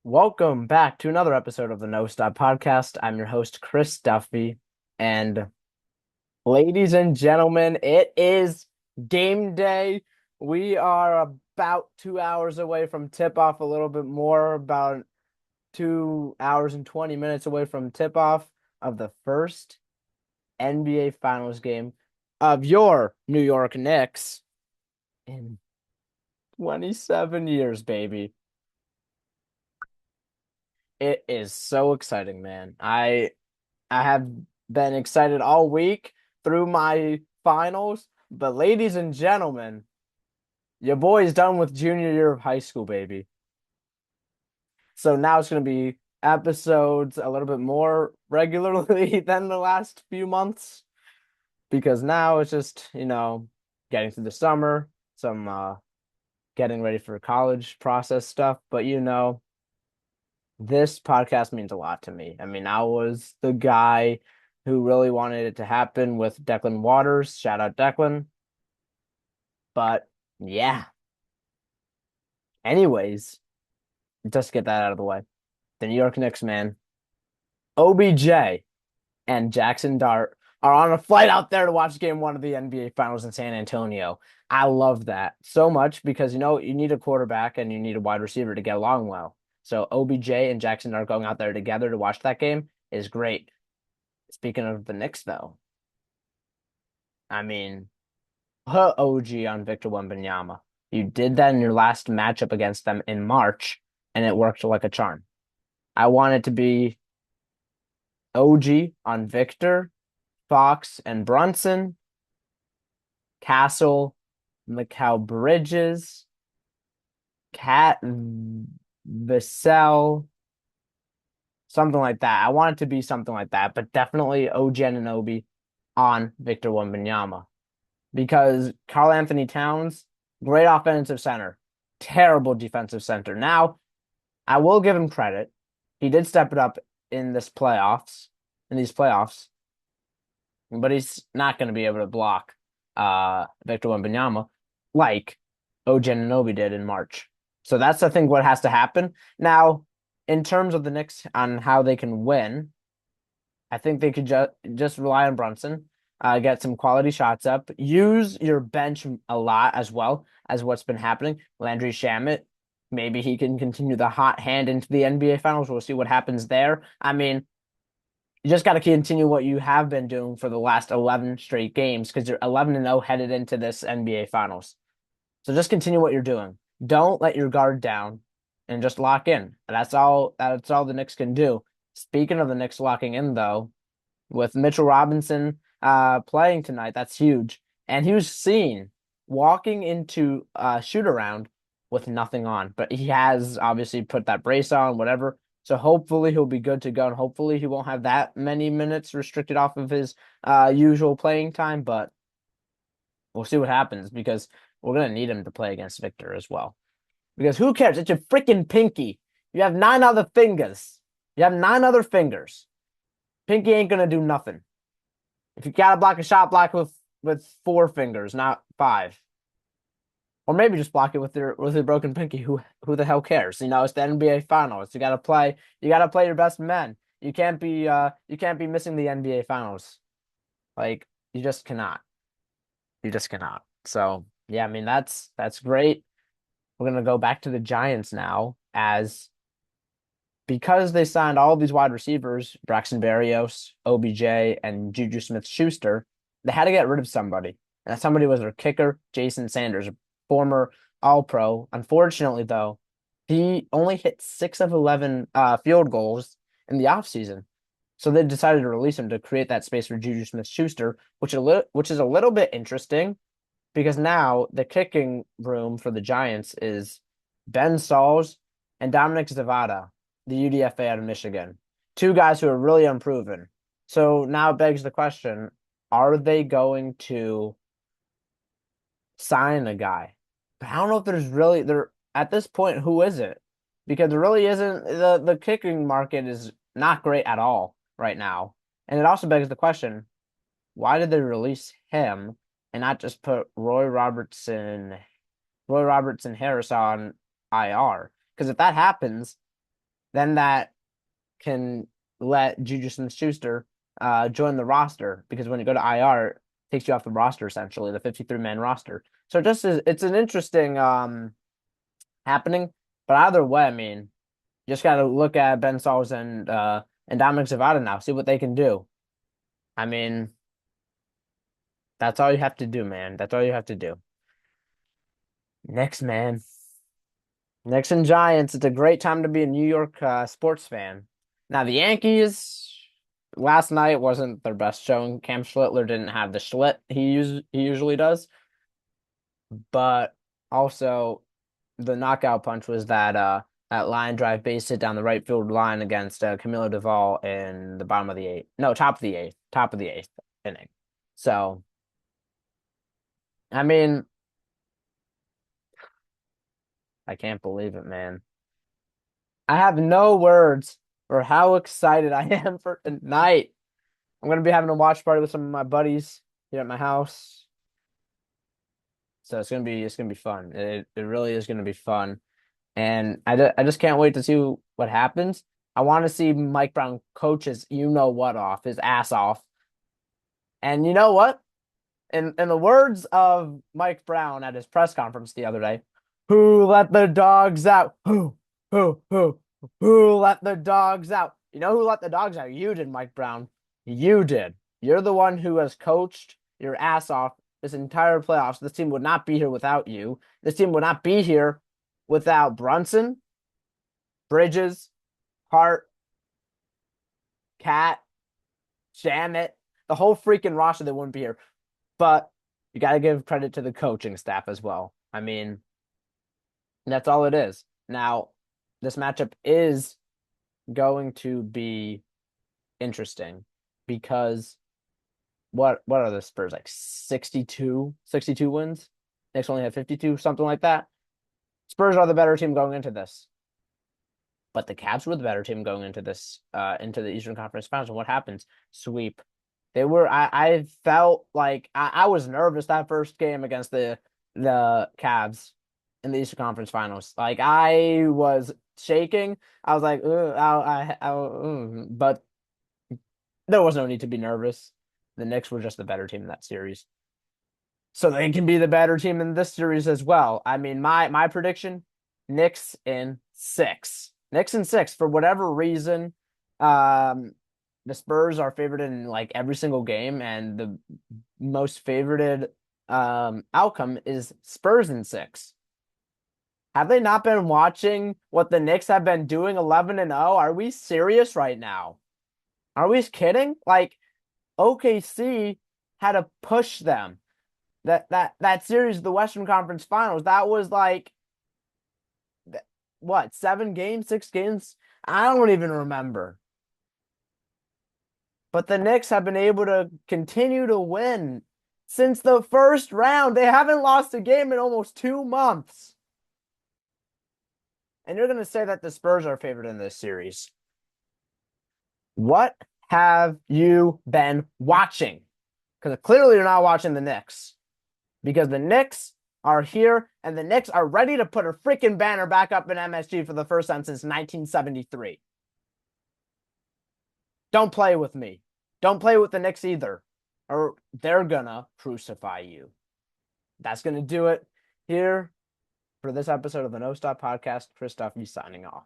Welcome back to another episode of the No Stop Podcast. I'm your host, Chris Duffy. And ladies and gentlemen, it is game day. We are about 2 hours away from tip-off, a little bit more, about 2 hours and 20 minutes away from tip-off of the first NBA Finals game of your New York Knicks in 27 years, baby. It is so exciting, man. I have been excited all week through my finals, but ladies and gentlemen, your boy's done with junior year of high school, baby. So now it's going to be episodes a little bit more regularly than the last few months because now it's just, getting through the summer, some getting ready for college process stuff, but this podcast means a lot to me. I mean, I was the guy who really wanted it to happen with Declan Waters. Shout out Declan. But yeah. Anyways, just get that out of the way. The New York Knicks, man. OBJ and Jackson Dart are on a flight out there to watch game one of the NBA Finals in San Antonio. I love that so much because, you need a quarterback and you need a wide receiver to get along well. So OBJ and Jackson Dart going out there together to watch that game is great. Speaking of the Knicks, though, I mean, put OG on Victor Wembanyama. You did that in your last matchup against them in March, and it worked like a charm. I want it to be OG on Victor, Fox, and Brunson, Castle, Mikal Bridges, Cat Vassell, something like that. I want it to be something like that, but definitely OG Anunoby on Victor Wembanyama. Because Karl Anthony Towns, great offensive center, terrible defensive center. Now, I will give him credit. He did step it up in these playoffs, but he's not going to be able to block Victor Wembanyama like OG Anunoby did in March. So that's, I think, what has to happen. Now, in terms of the Knicks on how they can win, I think they could just rely on Brunson, get some quality shots up, use your bench a lot as well as what's been happening. Landry Shamet, maybe he can continue the hot hand into the NBA Finals. We'll see what happens there. I mean, you just got to continue what you have been doing for the last 11 straight games because you're 11-0 headed into this NBA Finals. So just continue what you're doing. Don't let your guard down and just lock in. That's all the Knicks can do. Speaking of the Knicks locking in, though, with Mitchell Robinson playing tonight, that's huge. And he was seen walking into a shoot around with nothing on, but he has obviously put that brace on, whatever. So hopefully he'll be good to go, and hopefully he won't have that many minutes restricted off of his usual playing time. But we'll see what happens because we're gonna need him to play against Victor as well. Because who cares? It's your freaking pinky. You have 9 other fingers. You have 9 other fingers. Pinky ain't gonna do nothing. If you gotta block a shot, block it with 4 fingers, not 5. Or maybe just block it with your broken pinky. Who the hell cares? It's the NBA Finals. You gotta play your best men. You can't be missing the NBA Finals. Like you just cannot. You just cannot. So yeah, I mean that's great. We're gonna go back to the Giants now as because they signed all these wide receivers, Braxton Berrios, OBJ, and Juju Smith-Schuster, they had to get rid of somebody. And that somebody was their kicker, Jason Sanders, former All-Pro. Unfortunately, though, he only hit 6 of 11 field goals in the offseason. So they decided to release him to create that space for Juju Smith-Schuster, which is a little bit interesting because now the kicking room for the Giants is Ben Sauls and Dominic Zavada, the UDFA out of Michigan. Two guys who are really unproven. So now it begs the question, are they going to sign a guy? But I don't know if there's really there at this point, who is it? Because there really isn't the kicking market is not great at all right now. And it also begs the question, why did they release him and not just put Roy Robertson Harris on IR? Because if that happens, then that can let Juju Smith-Schuster join the roster because when you go to IR, it takes you off the roster essentially, the 53-man roster. So just it's an interesting happening. But either way, I mean, you just got to look at Ben Sauls and Dominic Zavada now, see what they can do. I mean, that's all you have to do, man. That's all you have to do. Next, man. Knicks and Giants. It's a great time to be a New York sports fan. Now, the Yankees, last night wasn't their best showing. Cam Schlittler didn't have the schlit he usually does. But also, the knockout punch was that line drive base hit down the right field line against Camilo Duvall in the bottom of the eighth. No, top of the eighth inning. So, I mean, I can't believe it, man. I have no words for how excited I am for tonight. I'm gonna be having a watch party with some of my buddies here at my house. So it's gonna be fun. It really is gonna be fun. And I just can't wait to see what happens. I want to see Mike Brown coach his you know what off, his ass off. And you know what? In the words of Mike Brown at his press conference the other day, who let the dogs out? Who? Who let the dogs out? You know who let the dogs out? You did, Mike Brown. You did. You're the one who has coached your ass off this entire playoffs. This team would not be here without you. This team would not be here without Brunson, Bridges, Hart, Cat, Shamit, the whole freaking roster that wouldn't be here. But you got to give credit to the coaching staff as well. I mean, that's all it is. Now, this matchup is going to be interesting because what are the Spurs like 62 wins? Knicks only have 52, something like that. Spurs are the better team going into this. But the Cavs were the better team going into this into the Eastern Conference Finals. And what happens? Sweep. They were I felt like I was nervous that first game against the Cavs in the Eastern Conference Finals. Like I was shaking. I was like, but there was no need to be nervous. The Knicks were just the better team in that series. So they can be the better team in this series as well. I mean, my prediction, Knicks in six. Knicks in six. For whatever reason, the Spurs are favored in like every single game, and the most favorited outcome is Spurs in six. Have they not been watching what the Knicks have been doing 11-0? Are we serious right now? Are we kidding? Like OKC had to push them. That series, the Western Conference Finals, that was like what, 7 games, 6 games? I don't even remember. But the Knicks have been able to continue to win since the first round. They haven't lost a game in almost 2 months. And you're going to say that the Spurs are favored in this series. What have you been watching? Because clearly you're not watching the Knicks. Because the Knicks are here, and the Knicks are ready to put a freaking banner back up in MSG for the first time since 1973. Don't play with me. Don't play with the Knicks either, or they're gonna crucify you. That's gonna do it here for this episode of the No Stop Podcast. Chris Duffy signing off.